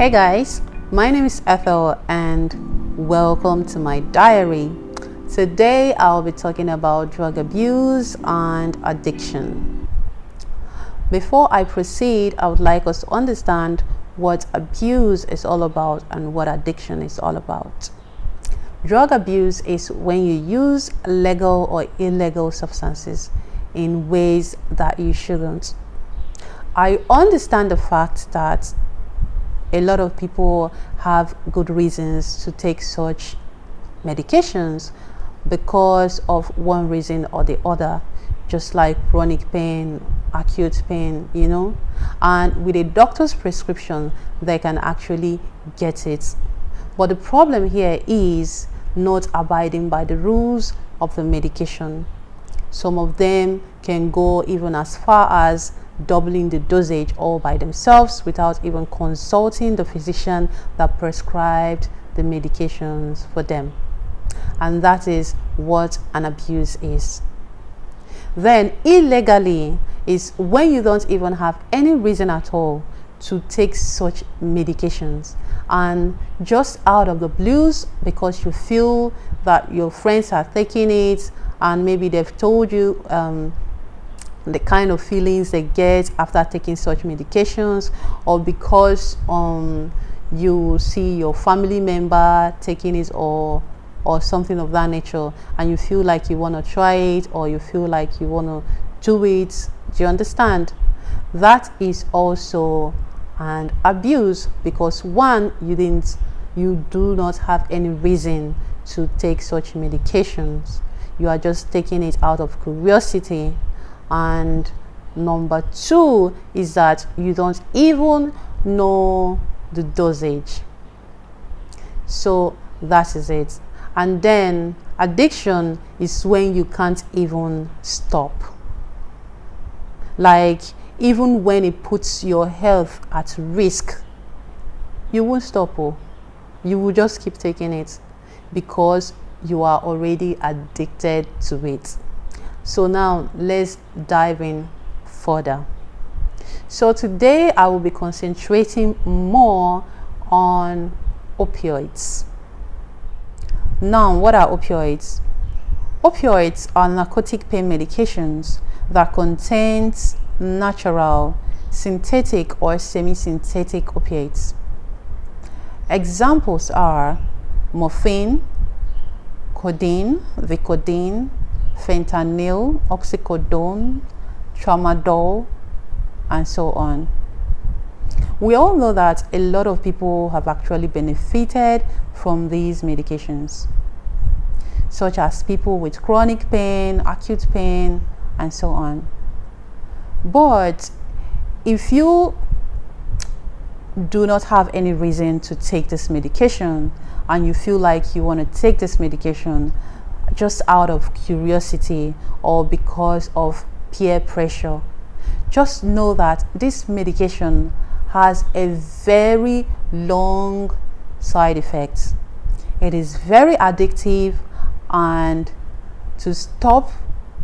Hey guys, my name is Ethel and welcome to my diary. Today I'll be talking about drug abuse and addiction. Before I proceed, I would like us to understand what abuse is all about and what addiction is all about. Drug abuse is when you use legal or illegal substances in ways that you shouldn't. I understand the fact that a lot of people have good reasons to take such medications because of one reason or the other, just like chronic pain, acute pain, and with a doctor's prescription they can actually get it. But the problem here is not abiding by the rules of the medication. Some of them can go even as far as doubling the dosage all by themselves without even consulting the physician that prescribed the medications for them. And that is what an abuse is. Then illegally is when you don't even have any reason at all to take such medications, and just out of the blues because you feel that your friends are taking it and maybe they've told you the kind of feelings they get after taking such medications, or because you see your family member taking it or something of that nature, and you feel like you want to try it or you feel like you want to do it. Do you understand? That is also an abuse, because one, you do not have any reason to take such medications. You are just taking it out of curiosity. And number two is that you don't even know the dosage. So that is it. And then addiction is when you can't even stop. Like, even when it puts your health at risk, you won't stop. You will just keep taking it because you are already addicted to it. So now let's dive in further. So today I will be concentrating more on opioids. Now, what are opioids? Opioids are narcotic pain medications that contain natural, synthetic or semi-synthetic opiates. Examples are morphine, codeine, Vicodin, fentanyl, oxycodone, tramadol, and so on. We all know that a lot of people have actually benefited from these medications, such as people with chronic pain, acute pain, and so on. But if you do not have any reason to take this medication and you feel like you want to take this medication just out of curiosity or because of peer pressure, just know that this medication has a very long side effects. It is very addictive, and to stop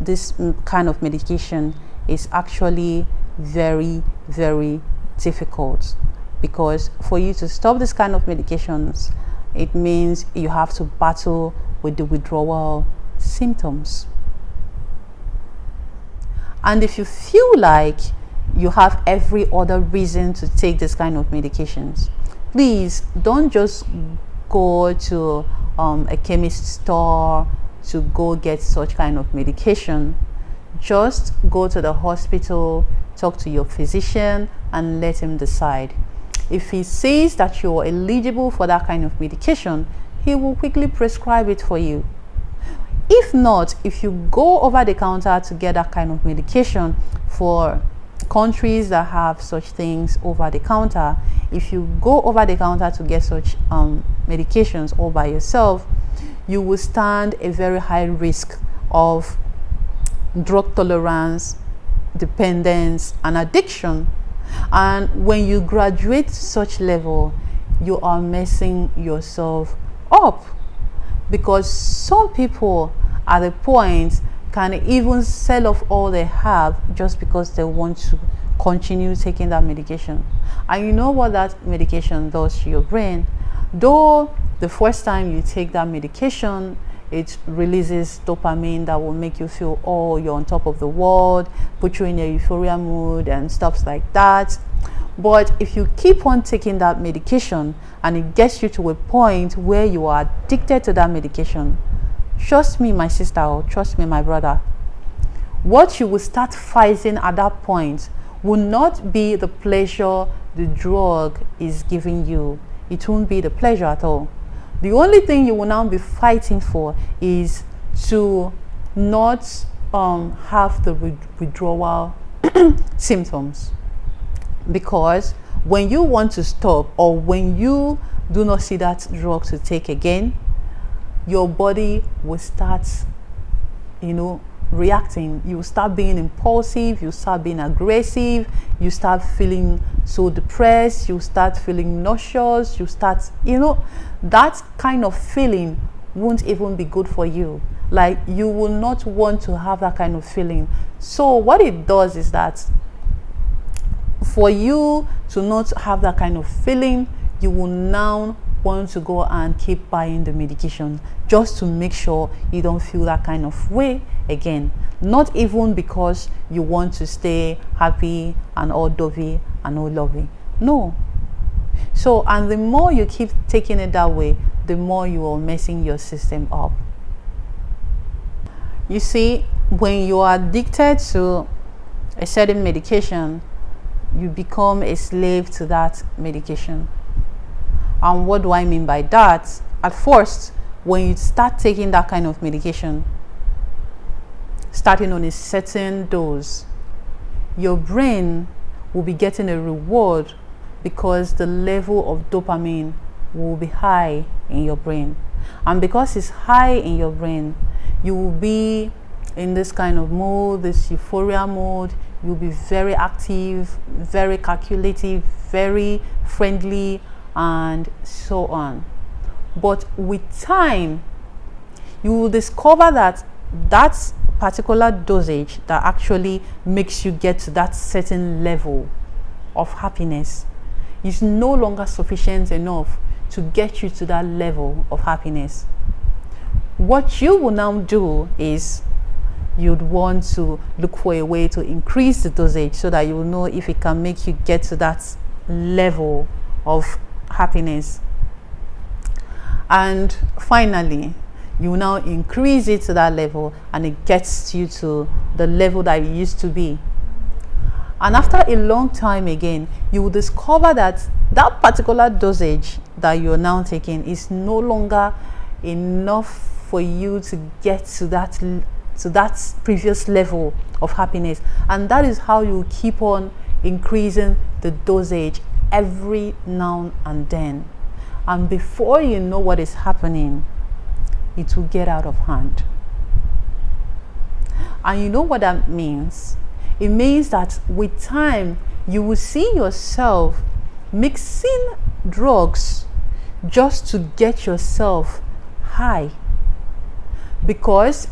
this kind of medication is actually very, very difficult, because for you to stop this kind of medications, it means you have to battle with the withdrawal symptoms. And if you feel like you have every other reason to take this kind of medications, please don't just go to a chemist store to go get such kind of medication. Just go to the hospital, talk to your physician, and let him decide. If he says that you're eligible for that kind of medication, he will quickly prescribe it for you. If not, if you go over the counter to get that kind of medication, for countries that have such things over the counter, if you go over the counter to get such medications all by yourself, you will stand a very high risk of drug tolerance, dependence, and addiction. And when you graduate such level, you are messing yourself up, because some people at the point can even sell off all they have just because they want to continue taking that medication. And you know what that medication does to your brain? Though the first time you take that medication, it releases dopamine that will make you feel, oh, you're on top of the world, put you in a euphoria mood and stuff like that. But if you keep on taking that medication and it gets you to a point where you are addicted to that medication, trust me, my sister, or trust me, my brother, what you will start fighting at that point will not be the pleasure the drug is giving you. It won't be the pleasure at all. The only thing you will now be fighting for is to not have the withdrawal symptoms. Because when you want to stop, or when you do not see that drug to take again, your body will start, reacting. You start being impulsive, you start being aggressive, you start feeling so depressed, you start feeling nauseous, you start, that kind of feeling won't even be good for you. Like, you will not want to have that kind of feeling. So what it does is that for you to not have that kind of feeling, you will now want to go and keep buying the medication just to make sure you don't feel that kind of way again. Not even because you want to stay happy and all dovey and all lovey. No. So, and the more you keep taking it that way, the more you are messing your system up. You see, when you are addicted to a certain medication, you become a slave to that medication. And what do I mean by that? At first, when you start taking that kind of medication, starting on a certain dose, your brain will be getting a reward because the level of dopamine will be high in your brain. And because it's high in your brain, you will be in this kind of mode, this euphoria mode. You'll be very active, very calculative, very friendly, and so on. But with time, you will discover that that particular dosage that actually makes you get to that certain level of happiness is no longer sufficient enough to get you to that level of happiness. What you will now do is you'd want to look for a way to increase the dosage so that you will know if it can make you get to that level of happiness. And finally, you will now increase it to that level and it gets you to the level that it used to be. And after a long time again, you will discover that that particular dosage that you're now taking is no longer enough for you to get to that previous level of happiness. And that is how you keep on increasing the dosage every now and then. And before you know what is happening, it will get out of hand. And you know what that means? It means that with time, you will see yourself mixing drugs just to get yourself high. Because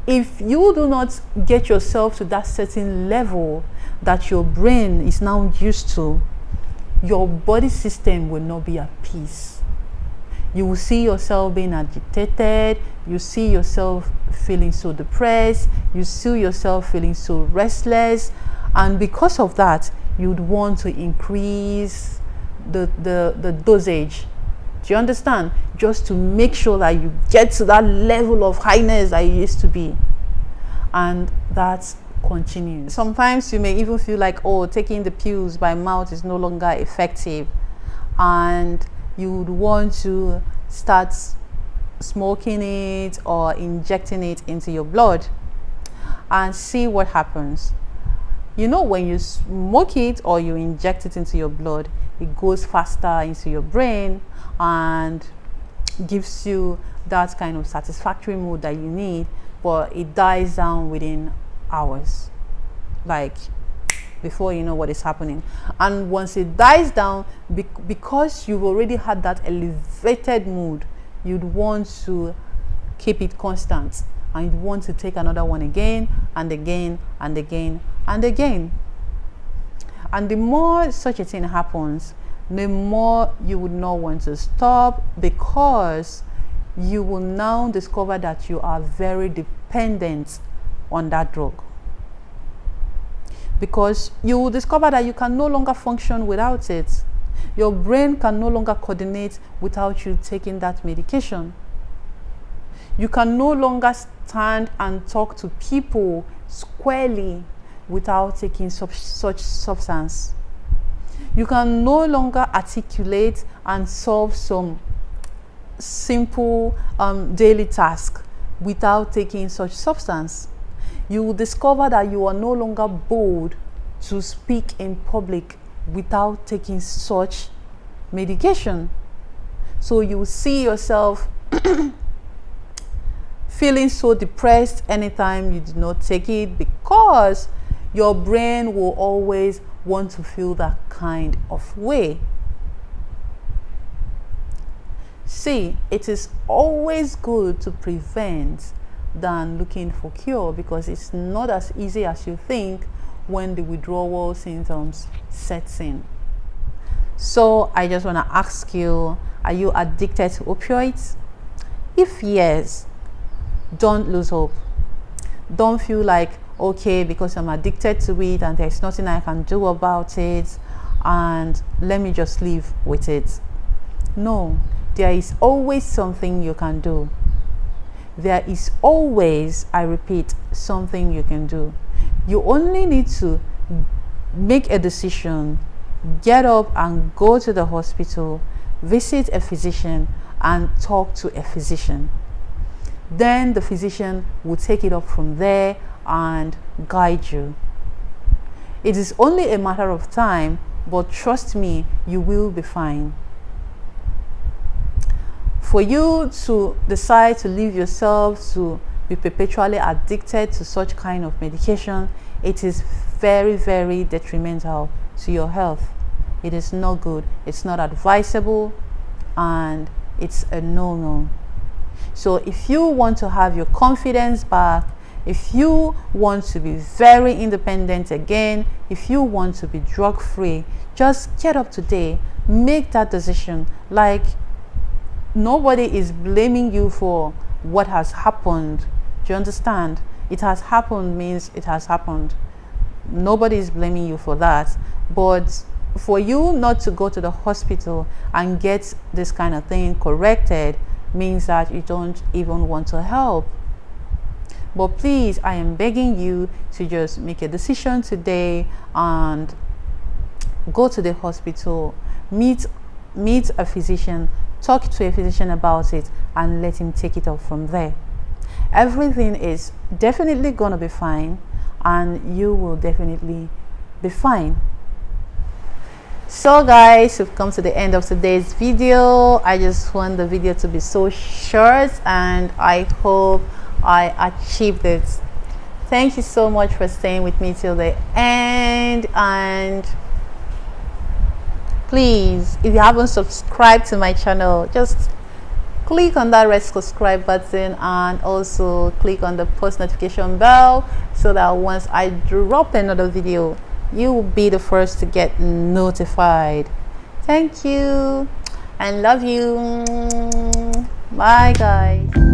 if you do not get yourself to that certain level that your brain is now used to, your body system will not be at peace. You will see yourself being agitated, you see yourself feeling so depressed, you see yourself feeling so restless, and because of that, you'd want to increase the dosage. Do you understand? Just to make sure that you get to that level of highness that you used to be. And that continues. Sometimes you may even feel like, oh, taking the pills by mouth is no longer effective, and you would want to start smoking it or injecting it into your blood and see what happens. You know, when you smoke it or you inject it into your blood, it goes faster into your brain and gives you that kind of satisfactory mood that you need, but it dies down within hours, like before you know what is happening. And once it dies down, because you've already had that elevated mood, you'd want to keep it constant, and you'd want to take another one again and again and again and again. And the more such a thing happens, the more you would not want to stop, because you will now discover that you are very dependent on that drug. Because you will discover that you can no longer function without it. Your brain can no longer coordinate without you taking that medication. You can no longer stand and talk to people squarely without taking such substance. You can no longer articulate and solve some simple daily task without taking such substance. You will discover that you are no longer bold to speak in public without taking such medication. So you will see yourself feeling so depressed anytime you do not take it, because your brain will always want to feel that kind of way. See, it is always good to prevent than looking for cure, because it's not as easy as you think when the withdrawal symptoms sets in. So I just want to ask you, are you addicted to opioids? If yes, don't lose hope. Don't feel like, okay, because I'm addicted to it and there's nothing I can do about it, and let me just live with it. No, there is always something you can do. There is always, I repeat, something you can do. You only need to make a decision, get up and go to the hospital, visit a physician and talk to a physician. Then the physician will take it up from there and guide you. It is only a matter of time, but trust me, you will be fine. For you to decide to leave yourself to be perpetually addicted to such kind of medication, it is very, very detrimental to your health. It is not good, it's not advisable, and it's a no-no. So if you want to have your confidence back, if you want to be very independent again, if you want to be drug-free, just get up today, make that decision. Like, nobody is blaming you for what has happened. Do you understand? It has happened means it has happened. Nobody is blaming you for that. But for you not to go to the hospital and get this kind of thing corrected means that you don't even want to help. But please, I am begging you to just make a decision today and go to the hospital, meet a physician, talk to a physician about it, and let him take it up from there. Everything is definitely gonna be fine, and you will definitely be fine. So guys, we've come to the end of today's video. I just want the video to be so short, and I hope I achieved it. Thank you so much for staying with me till the end, and please, if you haven't subscribed to my channel, just click on that red subscribe button and also click on the post notification bell so that once I drop another video, you will be the first to get notified. Thank you and love you. Bye guys.